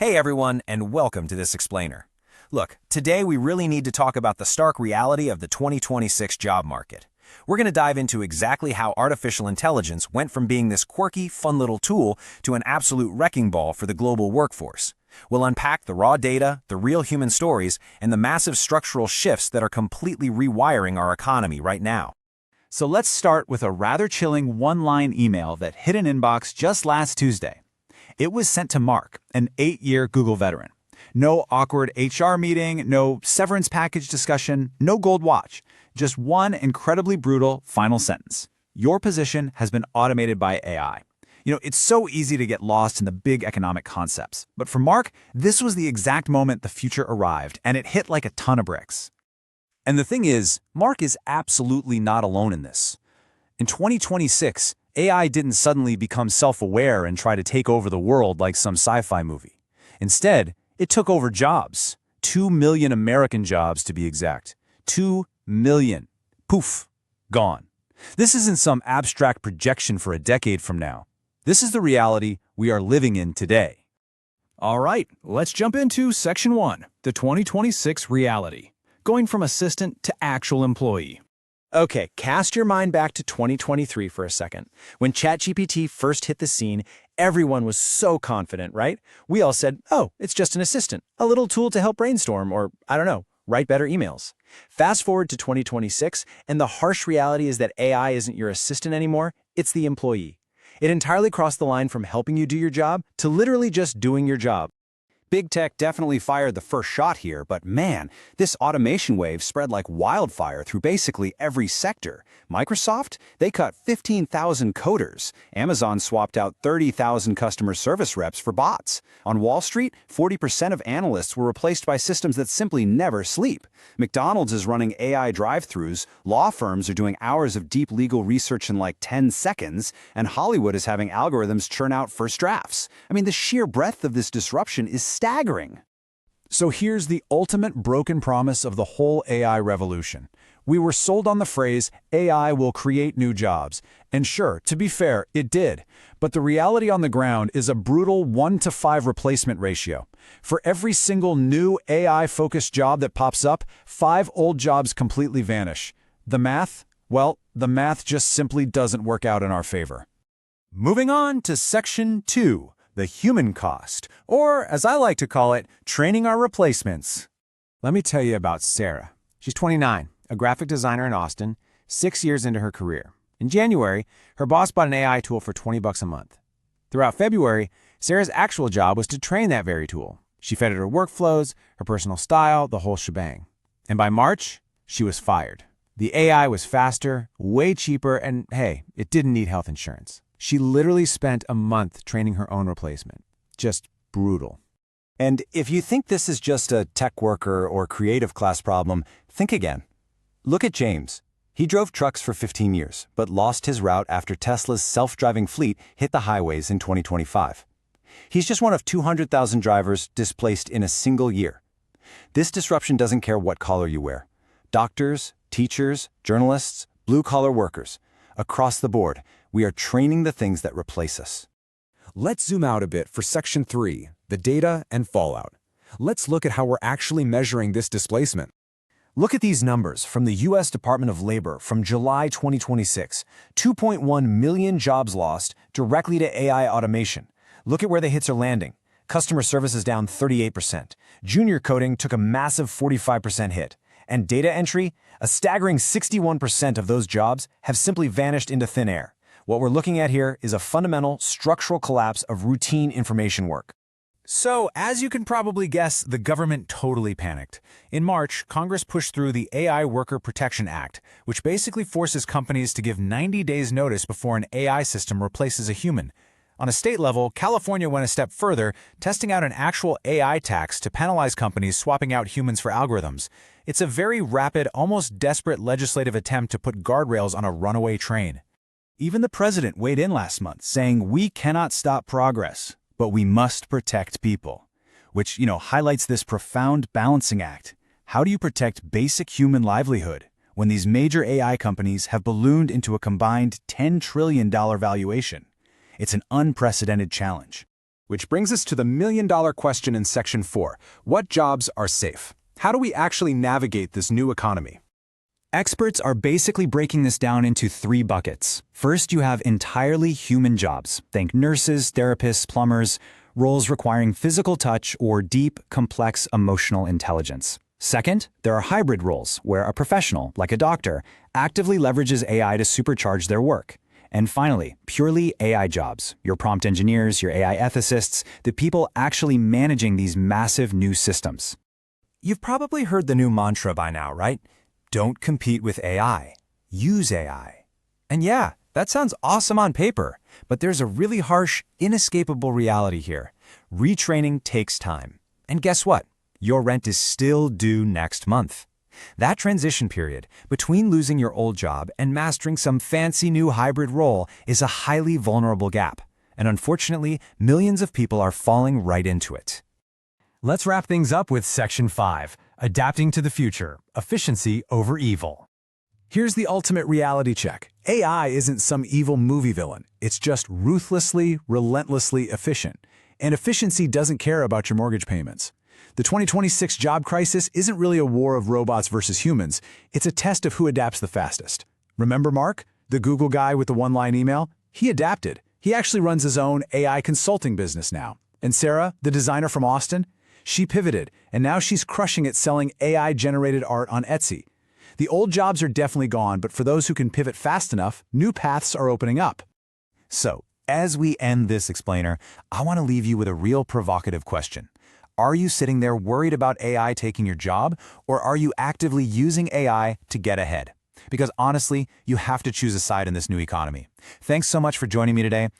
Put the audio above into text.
Hey everyone, and welcome to this explainer. Look, today we really need to talk about the stark reality of the 2026 job market. We're going to dive into exactly how artificial intelligence went from being this quirky, fun little tool to an absolute wrecking ball for the global workforce. We'll unpack the raw data, the real human stories, and the massive structural shifts that are completely rewiring our economy right now. So let's start with a rather chilling one-line email that hit an inbox just last Tuesday. It was sent to Mark, an 8-year Google veteran. No awkward HR meeting, no severance package discussion, no gold watch. Just one incredibly brutal final sentence. Your position has been automated by AI. It's so easy to get lost in the big economic concepts. But for Mark, this was the exact moment the future arrived, and it hit like a ton of bricks. And the thing is, Mark is absolutely not alone in this. In 2026, AI didn't suddenly become self-aware and try to take over the world like some sci-fi movie. Instead, it took over jobs. 2 million American jobs, to be exact. 2 million. Poof. Gone. This isn't some abstract projection for a decade from now. This is the reality we are living in today. All right, let's jump into Section 1, the 2026 reality. Going from assistant to actual employee. Okay, cast your mind back to 2023 for a second. When ChatGPT first hit the scene, everyone was so confident, right? We all said, oh, it's just an assistant, a little tool to help brainstorm or, I don't know, write better emails. Fast forward to 2026, and the harsh reality is that AI isn't your assistant anymore, it's the employee. It entirely crossed the line from helping you do your job to literally just doing your job. Big tech definitely fired the first shot here, but man, this automation wave spread like wildfire through basically every sector. Microsoft, they cut 15,000 coders. Amazon swapped out 30,000 customer service reps for bots. On Wall Street, 40% of analysts were replaced by systems that simply never sleep. McDonald's is running AI drive-thrus, law firms are doing hours of deep legal research in like 10 seconds, and Hollywood is having algorithms churn out first drafts. I mean, the sheer breadth of this disruption is staggering. So here's the ultimate broken promise of the whole AI revolution. We were sold on the phrase, AI will create new jobs. And sure, to be fair, it did. But the reality on the ground is a brutal 1-to-5 replacement ratio. For every single new AI-focused job that pops up, 5 old jobs completely vanish. The math? Well, the math just simply doesn't work out in our favor. Moving on to Section 2. The human cost, or as I like to call it, training our replacements. Let me tell you about Sarah. She's 29, a graphic designer in Austin, 6 years into her career. In January, her boss bought an AI tool for $20 a month. Throughout February, Sarah's actual job was to train that very tool. She fed it her workflows, her personal style, the whole shebang. And by March, she was fired. The AI was faster, way cheaper, and hey, it didn't need health insurance. She literally spent a month training her own replacement. Just brutal. And if you think this is just a tech worker or creative class problem, think again. Look at James. He drove trucks for 15 years, but lost his route after Tesla's self-driving fleet hit the highways in 2025. He's just one of 200,000 drivers displaced in a single year. This disruption doesn't care what collar you wear. Doctors, teachers, journalists, blue-collar workers. Across the board, we are training the things that replace us. Let's zoom out a bit for Section 3, the data and fallout. Let's look at how we're actually measuring this displacement. Look at these numbers from the U.S. Department of Labor from July 2026. 2.1 million jobs lost directly to AI automation. Look at where the hits are landing. Customer service is down 38%. Junior coding took a massive 45% hit. And data entry, a staggering 61% of those jobs have simply vanished into thin air. What we're looking at here is a fundamental structural collapse of routine information work. So, as you can probably guess, the government totally panicked. In March, Congress pushed through the AI Worker Protection Act, which basically forces companies to give 90 days notice before an AI system replaces a human. On a state level, California went a step further, testing out an actual AI tax to penalize companies swapping out humans for algorithms. It's a very rapid, almost desperate legislative attempt to put guardrails on a runaway train. Even the president weighed in last month, saying we cannot stop progress, but we must protect people, which, highlights this profound balancing act. How do you protect basic human livelihood when these major AI companies have ballooned into a combined $10 trillion valuation? It's an unprecedented challenge. Which brings us to the million-dollar question in Section 4. What jobs are safe? How do we actually navigate this new economy? Experts are basically breaking this down into 3 buckets. First, you have entirely human jobs. Think nurses, therapists, plumbers, roles requiring physical touch or deep, complex emotional intelligence. Second, there are hybrid roles where a professional, like a doctor, actively leverages AI to supercharge their work. And finally, purely AI jobs, your prompt engineers, your AI ethicists, the people actually managing these massive new systems. You've probably heard the new mantra by now, right? Don't compete with AI. Use AI. And yeah, that sounds awesome on paper, but there's a really harsh, inescapable reality here. Retraining takes time. And guess what? Your rent is still due next month. That transition period between losing your old job and mastering some fancy new hybrid role is a highly vulnerable gap. And unfortunately, millions of people are falling right into it. Let's wrap things up with Section 5, Adapting to the Future, Efficiency over Evil. Here's the ultimate reality check. AI isn't some evil movie villain. It's just ruthlessly, relentlessly efficient. And efficiency doesn't care about your mortgage payments. The 2026 job crisis isn't really a war of robots versus humans. It's a test of who adapts the fastest. Remember Mark, the Google guy with the one-line email? He adapted. He actually runs his own AI consulting business now. And Sarah, the designer from Austin? She pivoted, and now she's crushing it selling AI-generated art on Etsy. The old jobs are definitely gone, but for those who can pivot fast enough, new paths are opening up. So, as we end this explainer, I want to leave you with a real provocative question. Are you sitting there worried about AI taking your job, or are you actively using AI to get ahead? Because honestly, you have to choose a side in this new economy. Thanks so much for joining me today.